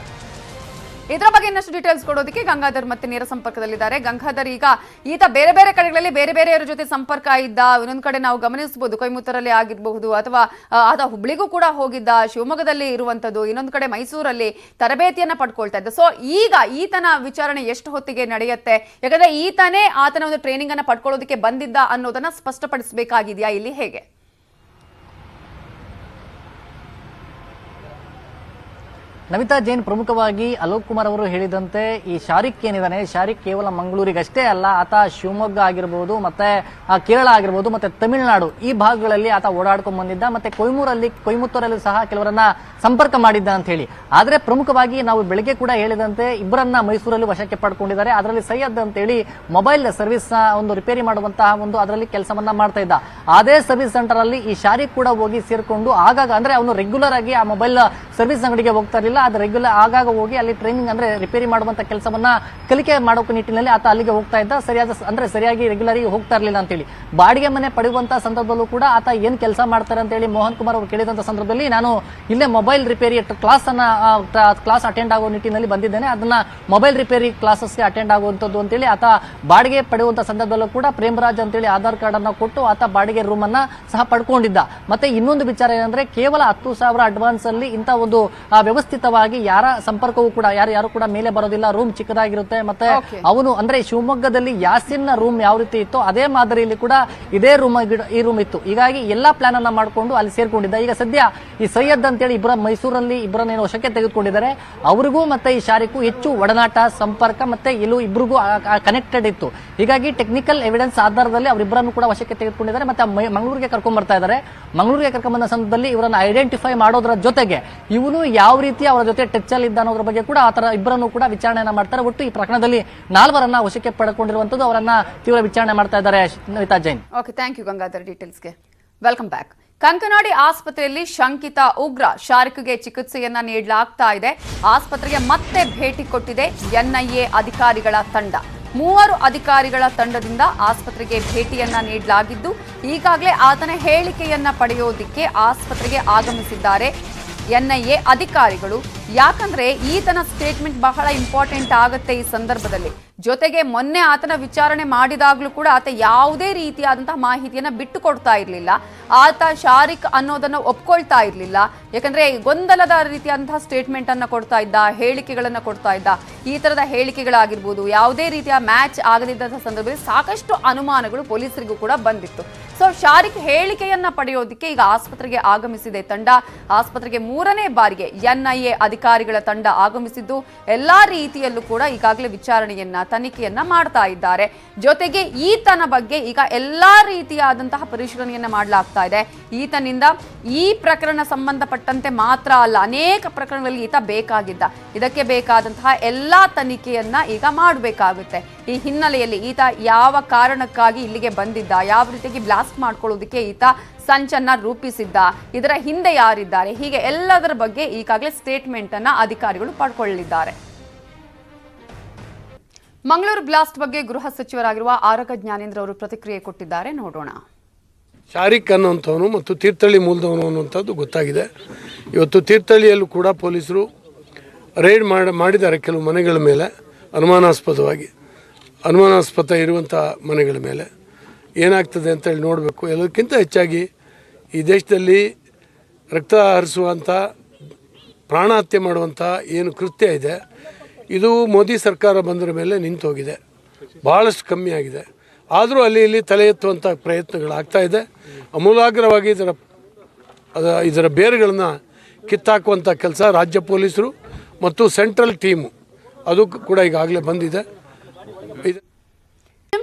ಇದರ ಬಗ್ಗೆ ಇನ್ನಷ್ಟು ಡೀಟೇಲ್ಸ್ ಕೊಡೋದಕ್ಕೆ ಗಂಗಾಧರ್ ಮತ್ತೆ ನೇರ ಸಂಪರ್ಕದಲ್ಲಿದ್ದಾರೆ. ಗಂಗಾಧರ್, ಈಗ ಈತ ಬೇರೆ ಬೇರೆ ಕಡೆಗಳಲ್ಲಿ ಬೇರೆ ಬೇರೆಯವರ ಜೊತೆ ಸಂಪರ್ಕ ಇದ್ದ. ಇನ್ನೊಂದು ಕಡೆ ನಾವು ಗಮನಿಸಬಹುದು ಕೊಯಮತ್ತೂರಲ್ಲಿ ಆಗಿರಬಹುದು, ಅಥವಾ ಆತ ಹುಬ್ಳಿಗೂ ಕೂಡ ಹೋಗಿದ್ದ, ಶಿವಮೊಗ್ಗದಲ್ಲಿ ಇರುವಂತದ್ದು, ಇನ್ನೊಂದು ಕಡೆ ಮೈಸೂರಲ್ಲಿ ತರಬೇತಿಯನ್ನ ಪಡ್ಕೊಳ್ತಾ ಇದ್ದ. ಸೊ ಈಗ ಈತನ ವಿಚಾರಣೆ ಎಷ್ಟು ಹೊತ್ತಿಗೆ ನಡೆಯುತ್ತೆ? ಯಾಕಂದ್ರೆ ಈತನೇ ಆತನ ಒಂದು ಟ್ರೈನಿಂಗ್ ಅನ್ನ ಪಡ್ಕೊಳ್ಳೋದಕ್ಕೆ ಬಂದಿದ್ದ ಅನ್ನೋದನ್ನ ಸ್ಪಷ್ಟಪಡಿಸಬೇಕಾಗಿದೆಯಾ ಇಲ್ಲಿ, ಹೇಗೆ? ನಮಿತಾ ಜೈನ್ ಪ್ರಮುಖವಾಗಿ ಅಲೋಕ್ ಕುಮಾರ್ ಅವರು ಹೇಳಿದಂತೆ ಈ ಶಾರಿಕ್ ಏನಿದಾನೆ, ಶಾರಿಕ್ ಕೇವಲ ಮಂಗಳೂರಿಗಷ್ಟೇ ಅಲ್ಲ, ಆತ ಶಿವಮೊಗ್ಗ ಆಗಿರಬಹುದು, ಮತ್ತೆ ಕೇರಳ ಆಗಿರಬಹುದು, ಮತ್ತೆ ತಮಿಳುನಾಡು ಈ ಭಾಗಗಳಲ್ಲಿ ಆತ ಓಡಾಡ್ಕೊಂಡ್ ಬಂದಿದ್ದ. ಮತ್ತೆ ಕೊಯಮತ್ತೂರಲ್ಲಿ ಸಹ ಕೆಲವರನ್ನ ಸಂಪರ್ಕ ಮಾಡಿದ್ದ ಅಂತ ಹೇಳಿ. ಆದ್ರೆ ಪ್ರಮುಖವಾಗಿ ನಾವು ಬೆಳಗ್ಗೆ ಕೂಡ ಹೇಳಿದಂತೆ ಇಬ್ಬರನ್ನ ಮೈಸೂರಲ್ಲಿ ವಶಕ್ಕೆ ಪಡ್ಕೊಂಡಿದ್ದಾರೆ. ಅದರಲ್ಲಿ ಸೈಯದ್ ಅಂತ ಹೇಳಿ ಮೊಬೈಲ್ ಸರ್ವಿಸ್ ಒಂದು ರಿಪೇರಿ ಮಾಡುವಂತಹ ಒಂದು ಅದರಲ್ಲಿ ಕೆಲಸವನ್ನ ಮಾಡ್ತಾ ಇದ್ದ. ಅದೇ ಸರ್ವಿಸ್ ಸೆಂಟರ್ ಅಲ್ಲಿ ಈ ಶಾರಿಕ್ ಕೂಡ ಹೋಗಿ ಸೇರ್ಕೊಂಡು ಆಗಾಗ, ಅಂದ್ರೆ ಅವನು ರೆಗ್ಯುಲರ್ ಆಗಿ ಆ ಮೊಬೈಲ್ ಸರ್ವಿಸ್ ಅಂಗಡಿಗೆ ಹೋಗ್ತಾ ಇರಲಿಲ್ಲ, ಅದು ರೆಗ್ಯುಲರ್ ಆಗಾಗ ಹೋಗಿ ಅಲ್ಲಿ ಟ್ರೈನಿಂಗ್ ಅಂದ್ರೆ ರಿಪೇರಿ ಮಾಡುವಂತ ಕೆಲಸವನ್ನ ಕಲಿಕೆ ಮಾಡೋಕೆ ನಿಟ್ಟಿನಲ್ಲಿ ಆತ ಅಲ್ಲಿಗೆ ಹೋಗ್ತಾ ಇದ್ದ. ಸರಿಯಾಗಿ ರೆಗ್ಯುಲರ್ ಆಗಿ ಹೋಗ್ತಾ ಇರಲಿಲ್ಲ ಅಂತ ಹೇಳಿ. ಬಾಡಿಗೆ ಮನೆ ಪಡೆಯುವಂತಹ ಸಂದರ್ಭದಲ್ಲೂ ಕೂಡ ಆತ ಏನ್ ಕೆಲಸ ಮಾಡ್ತಾರೆ ಅಂತ ಹೇಳಿ ಮೋಹನ್ ಕುಮಾರ್ ಅವರು ಕೇಳಿದಂತ ಸಂದರ್ಭದಲ್ಲಿ, ನಾನು ಇಲ್ಲೇ ಮೊಬೈಲ್ ರಿಪೇರಿ ಕ್ಲಾಸ್ ಅಟೆಂಡ್ ಆಗೋ ನಿಟ್ಟಿನಲ್ಲಿ ಬಂದಿದ್ದೇನೆ, ಅದನ್ನ ಮೊಬೈಲ್ ರಿಪೇರಿ ಕ್ಲಾಸಸ್ಗೆ ಅಟೆಂಡ್ ಆಗುವಂತದ್ದು ಅಂತೇಳಿ ಆತ ಬಾಡಿಗೆ ಪಡೆಯುವಂತ ಸಂದರ್ಭದಲ್ಲೂ ಕೂಡ ಪ್ರೇಮರಾಜ್ ಅಂತೇಳಿ ಆಧಾರ್ ಕಾರ್ಡ್ ಅನ್ನ ಕೊಟ್ಟು ಆತ ಬಾಡಿಗೆ ರೂಮ್ ಅನ್ನ ಸಹ ಪಡ್ಕೊಂಡಿದ್ದ. ಮತ್ತೆ ಇನ್ನೊಂದು ವಿಚಾರ ಏನಂದ್ರೆ, ಕೇವಲ 10,000 ಅಡ್ವಾನ್ಸ್ ಅಲ್ಲಿ ಇಂತ ಒಂದು ವ್ಯವಸ್ಥಿತವಾಗಿ ಯಾರ ಸಂಪರ್ಕವೂ ಕೂಡ ಯಾರು ಕೂಡ ಮೇಲೆ ಬರೋದಿಲ್ಲ. ರೂಮ್ ಚಿಕ್ಕದಾಗಿರುತ್ತೆ. ಮತ್ತೆ ಅವನು ಅಂದ್ರೆ ಶಿವಮೊಗ್ಗದಲ್ಲಿ ಯಾಸಿನ್ ರೂಮ್ ಯಾವ ರೀತಿ ಇತ್ತು ಅದೇ ಮಾದರಿಯಲ್ಲಿ ಕೂಡ ಇದೇ ಈ ರೂಮ್ ಇತ್ತು. ಹೀಗಾಗಿ ಎಲ್ಲಾ ಪ್ಲಾನ್ ಅನ್ನ ಮಾಡ್ಕೊಂಡು ಅಲ್ಲಿ ಸೇರ್ಕೊಂಡಿದ್ದ. ಈಗ ಸದ್ಯ ಈ ಸೈಯದ್ ಅಂತೇಳಿ ಮೈಸೂರಲ್ಲಿ ಇಬ್ಬರನ್ನೇನು ವಶಕ್ಕೆ ತೆಗೆದುಕೊಂಡಿದ್ದಾರೆ. ಅವರಿಗೂ ಮತ್ತೆ ಈ ಶಾರಿಗೂ ಹೆಚ್ಚು ಒಡನಾಟ, ಸಂಪರ್ಕ ಮತ್ತೆ ಇಬ್ಬರಿಗೂ ಕನೆಕ್ಟೆಡ್ ಇತ್ತು. ಹೀಗಾಗಿ ಟೆಕ್ನಿಕಲ್ ಎವಿಡೆನ್ಸ್ ಆಧಾರದಲ್ಲಿ ಅವರಿಬ್ಬರನ್ನು ಕೂಡ ವಶಕ್ಕೆ ತೆಗೆದುಕೊಂಡಿದ್ದಾರೆ. ಮತ್ತೆ ಮಂಗಳೂರಿಗೆ ಕರ್ಕೊಂಡ್ ಬರ್ತಾ ಇದ್ದಾರೆ. ಮಂಗಳೂರಿಗೆ ಕರ್ಕೊಂಡ್ ಬಂದ ಸಂದರ್ಭದಲ್ಲಿ ಇವರನ್ನು ಐಡೆಂಟಿಫೈ ಮಾಡೋದ್ರ ಜೊತೆಗೆ ಇವನು ಯಾವ ರೀತಿ ಅವರ ಜೊತೆ ಟಚ್ ಅಲ್ಲಿ ಇದ್ದ ಅನ್ನೋದ್ರ ಬಗ್ಗೆ ಕೂಡ ಆತರ ಇಬ್ಬರನ್ನು ಕೂಡ ವಿಚಾರಣೆಯನ್ನ ಮಾಡ್ತಾರೆ. ಒಟ್ಟು ಈ ಪ್ರಕರಣದಲ್ಲಿ 4 ವಶಕ್ಕೆ ಪಡೆದುಕೊಂಡಿರುವಂತದ್ದು, ಅವರನ್ನ ತೀವ್ರ ವಿಚಾರಣೆ ಮಾಡ್ತಾ ಇದ್ದಾರೆ. Namita Jain. Okay, thank you Gangadhar ಡೀಟೇಲ್ಸ್ಗೆ. Welcome back. ಕಂಕನಾಡಿ ಆಸ್ಪತ್ರೆಯಲ್ಲಿ ಶಂಕಿತ ಉಗ್ರ ಶಾರಿಕ್ಗೆ ಚಿಕಿತ್ಸೆಯನ್ನ ನೀಡಲಾಗ್ತಾ ಇದೆ. ಆಸ್ಪತ್ರೆಗೆ ಮತ್ತೆ ಭೇಟಿ ಕೊಟ್ಟಿದೆ ಎನ್ಐಎ ಅಧಿಕಾರಿಗಳ ತಂಡ. 3 ಅಧಿಕಾರಿಗಳ ತಂಡದಿಂದ ಆಸ್ಪತ್ರೆಗೆ ಭೇಟಿಯನ್ನ ನೀಡಲಾಗಿದ್ದು, ಈಗಾಗಲೇ ಆತನ ಹೇಳಿಕೆಯನ್ನ ಪಡೆಯೋದಿಕ್ಕೆ ಆಸ್ಪತ್ರೆಗೆ ಆಗಮಿಸಿದ್ದಾರೆ ಎನ್ಐಎ ಅಧಿಕಾರಿಗಳು. ಯಾಕಂದ್ರೆ ಈತನ ಸ್ಟೇಟ್ಮೆಂಟ್ ಬಹಳ ಇಂಪಾರ್ಟೆಂಟ್ ಆಗುತ್ತೆ ಈ ಸಂದರ್ಭದಲ್ಲಿ. ಜೊತೆಗೆ ಮೊನ್ನೆ ಆತನ ವಿಚಾರಣೆ ಮಾಡಿದಾಗ್ಲೂ ಕೂಡ ಆತ ಯಾವುದೇ ರೀತಿಯಾದಂತಹ ಮಾಹಿತಿಯನ್ನ ಬಿಟ್ಟು ಕೊಡ್ತಾ ಇರಲಿಲ್ಲ. ಆತ ಶಾರಿಕ್ ಅನ್ನೋದನ್ನ ಒಪ್ಕೊಳ್ತಾ ಇರಲಿಲ್ಲ. ಯಾಕಂದ್ರೆ ಗೊಂದಲದ ರೀತಿಯಾದಂತಹ ಸ್ಟೇಟ್ಮೆಂಟ್ ಅನ್ನ ಕೊಡ್ತಾ ಇದ್ದ, ಹೇಳಿಕೆಗಳನ್ನ ಕೊಡ್ತಾ ಇದ್ದ. ಈ ತರದ ಹೇಳಿಕೆಗಳಾಗಿರ್ಬೋದು, ಯಾವುದೇ ರೀತಿಯ ಮ್ಯಾಚ್ ಆಗದಿದ್ದಂತಹ ಸಂದರ್ಭದಲ್ಲಿ ಸಾಕಷ್ಟು ಅನುಮಾನಗಳು ಪೊಲೀಸರಿಗೂ ಕೂಡ ಬಂದಿತ್ತು. ಸೊ ಶಾರಿಕ್ ಹೇಳಿಕೆಯನ್ನ ಪಡೆಯೋದಕ್ಕೆ ಈಗ ಆಸ್ಪತ್ರೆಗೆ ಆಗಮಿಸಿದೆ ತಂಡ. ಆಸ್ಪತ್ರೆಗೆ 3ನೇ ಬಾರಿಗೆ ಎನ್ಐಎ ಅಧಿಕಾರಿಗಳ ತಂಡ ಆಗಮಿಸಿದ್ದು, ಎಲ್ಲಾ ರೀತಿಯಲ್ಲೂ ಕೂಡ ಈಗಾಗಲೇ ವಿಚಾರಣೆಯನ್ನ, ತನಿಖೆಯನ್ನ ಮಾಡ್ತಾ ಇದ್ದಾರೆ. ಜೊತೆಗೆ ಈತನ ಬಗ್ಗೆ ಈಗ ಎಲ್ಲಾ ರೀತಿಯಾದಂತಹ ಪರಿಶೀಲನೆಯನ್ನ ಮಾಡಲಾಗ್ತಾ ಇದೆ. ಈತನಿಂದ ಈ ಪ್ರಕರಣ ಸಂಬಂಧಪಟ್ಟಂತೆ ಮಾತ್ರ ಅಲ್ಲ, ಅನೇಕ ಪ್ರಕರಣಗಳಲ್ಲಿ ಈತ ಬೇಕಾಗಿದ್ದ. ಇದಕ್ಕೆ ಬೇಕಾದಂತಹ ಎಲ್ಲಾ ತನಿಖೆಯನ್ನ ಈಗ ಮಾಡಬೇಕಾಗುತ್ತೆ. ಈ ಹಿನ್ನೆಲೆಯಲ್ಲಿ ಈತ ಯಾವ ಕಾರಣಕ್ಕಾಗಿ ಇಲ್ಲಿಗೆ ಬಂದಿದ್ದ, ಯಾವ ರೀತಿಯಾಗಿ ಬ್ಲಾಸ್ಟ್ ಮಾಡ್ಕೊಳ್ಳೋದಕ್ಕೆ ಈತ ಸಂಚನ್ನ ರೂಪಿಸಿದ್ದ, ಇದರ ಹಿಂದೆ ಯಾರಿದ್ದಾರೆ, ಹೀಗೆ ಎಲ್ಲದರ ಬಗ್ಗೆ ಈಗಾಗಲೇ ಸ್ಟೇಟ್ಮೆಂಟ್ ಅನ್ನ ಅಧಿಕಾರಿಗಳು ಪಡ್ಕೊಳ್ಳಲಿದ್ದಾರೆ. ಮಂಗಳೂರು ಬ್ಲಾಸ್ಟ್ ಬಗ್ಗೆ ಗೃಹ ಸಚಿವರಾಗಿರುವ ಆರಗ ಜ್ಞಾನೇಂದ್ರ ಅವರು ಪ್ರತಿಕ್ರಿಯೆ ಕೊಟ್ಟಿದ್ದಾರೆ, ನೋಡೋಣ. ಶಾರಿಕ್ ಅನ್ನುವಂಥವನು ಮತ್ತು ತೀರ್ಥಹಳ್ಳಿ ಮೂಲದವನು ಅನ್ನುವಂಥದ್ದು ಗೊತ್ತಾಗಿದೆ. ಇವತ್ತು ತೀರ್ಥಹಳ್ಳಿಯಲ್ಲೂ ಕೂಡ ಪೊಲೀಸರು ರೈಡ್ ಮಾಡಿದ್ದಾರೆ ಕೆಲವು ಮನೆಗಳ ಮೇಲೆ, ಅನುಮಾನಾಸ್ಪದ ಇರುವಂಥ ಮನೆಗಳ ಮೇಲೆ. ಏನಾಗ್ತದೆ ಅಂತೇಳಿ ನೋಡಬೇಕು. ಎಲ್ಲಕ್ಕಿಂತ ಹೆಚ್ಚಾಗಿ ಈ ದೇಶದಲ್ಲಿ ರಕ್ತ ಹರಿಸುವಂಥ ಪ್ರಾಣ ಹತ್ಯೆ ಮಾಡುವಂಥ ಏನು ಕೃತ್ಯ ಇದೆ ಇದು ಮೋದಿ ಸರ್ಕಾರ ಬಂದರ ಮೇಲೆ ನಿಂತೋಗಿದೆ, ಭಾಳಷ್ಟು ಕಮ್ಮಿ ಆಗಿದೆ. ಆದರೂ ಅಲ್ಲಿ ಇಲ್ಲಿ ತಲೆ ಎತ್ತುವಂಥ ಪ್ರಯತ್ನಗಳಾಗ್ತಾ ಇದೆ. ಅಮೂಲಾಗ್ರವಾಗಿ ಇದರ ಬೇರುಗಳನ್ನು ಕಿತ್ತಾಕುವಂಥ ಕೆಲಸ ರಾಜ್ಯ ಪೊಲೀಸರು ಮತ್ತು ಸೆಂಟ್ರಲ್ ಟೀಮು ಅದು ಕೂಡ ಈಗಾಗಲೇ ಬಂದಿದೆ.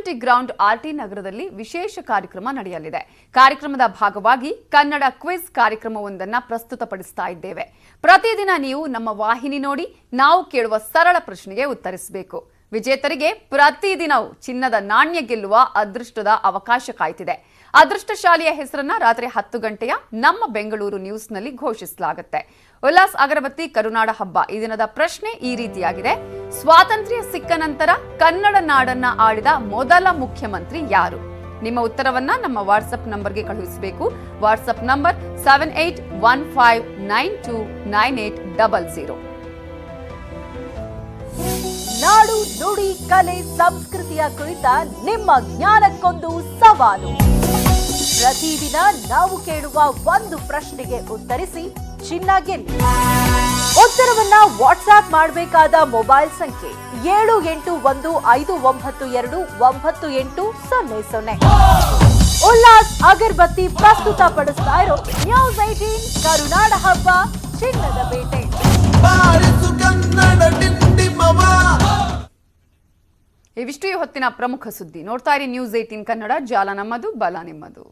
ಟಿ ಗ್ರೌಂಡ್ ಆರ್ಟಿ ನಗರದಲ್ಲಿ ವಿಶೇಷ ಕಾರ್ಯಕ್ರಮ ನಡೆಯಲಿದೆ. ಕಾರ್ಯಕ್ರಮದ ಭಾಗವಾಗಿ ಕನ್ನಡ ಕ್ವಿಜ್ ಕಾರ್ಯಕ್ರಮವೊಂದನ್ನು ಪ್ರಸ್ತುತಪಡಿಸ್ತಾ ಇದ್ದೇವೆ. ಪ್ರತಿದಿನ ನೀವು ನಮ್ಮ ವಾಹಿನಿ ನೋಡಿ ನಾವು ಕೇಳುವ ಸರಳ ಪ್ರಶ್ನೆಗೆ ಉತ್ತರಿಸಬೇಕು. ವಿಜೇತರಿಗೆ ಪ್ರತಿದಿನವೂ ಚಿನ್ನದ ನಾಣ್ಯ ಗೆಲ್ಲುವ ಅದೃಷ್ಟದ ಅವಕಾಶ ಕಾಯ್ತಿದೆ. ಅದೃಷ್ಟಶಾಲಿಯ ಹೆಸರನ್ನ ರಾತ್ರಿ 10 ಗಂಟೆಯ ನಮ್ಮ ಬೆಂಗಳೂರು ನ್ಯೂಸ್ನಲ್ಲಿ ಘೋಷಿಸಲಾಗುತ್ತೆ. ಉಲ್ಲಾಸ್ ಅಗರಬತ್ತಿ ಕರುನಾಡ ಹಬ್ಬ ಈ ದಿನದ ಪ್ರಶ್ನೆ ಈ ರೀತಿಯಾಗಿದೆ: ಸ್ವಾತಂತ್ರ್ಯ ಸಿಕ್ಕ ನಂತರ ಕನ್ನಡ ನಾಡನ್ನ ಆಳಿದ ಮೊದಲ ಮುಖ್ಯಮಂತ್ರಿ ಯಾರು? ನಿಮ್ಮ ಉತ್ತರವನ್ನ ನಮ್ಮ ವಾಟ್ಸ್ಆಪ್ ನಂಬರ್ಗೆ ಕಳುಹಿಸಬೇಕು. WhatsApp number 7815929800. ನಾಡು ನುಡಿ ಕಲೆ ಸಂಸ್ಕೃತಿಯ ಕುರಿತ ನಿಮ್ಮ ಜ್ಞಾನಕ್ಕೊಂದು ಸವಾಲು. ಪ್ರತಿದಿನ ನಾವು ಕೇಳುವ ಒಂದು ಪ್ರಶ್ನೆಗೆ ಉತ್ತರಿಸಿ ಚಿನ್ನ ಗೆಲ್ಲಿ. ಉತ್ತರವನ್ನ ವಾಟ್ಸ್ಆಪ್ ಮಾಡಬೇಕಾದ ಮೊಬೈಲ್ ಸಂಖ್ಯೆ 7815929800. ಉಲ್ಲಾಸ್ ಅಗರ್ಬತ್ತಿ ಪ್ರಸ್ತುತಪಡಿಸ್ತಾ ಇರೋ ನ್ಯೂಸ್ 18 ಕರುನಾಡ ಹಬ್ಬ ಚಿನ್ನದ ಬೇಟೆ. ಇವಿಷ್ಟು ಈ ಹೊತ್ತಿನ ಪ್ರಮುಖ ಸುದ್ದಿ. ನೋಡ್ತಾ ಇರಿ ನ್ಯೂಸ್ 18 ಕನ್ನಡ, ಜಾಲ ನಮ್ಮದು, ಬಲ ನಿಮ್ಮದು.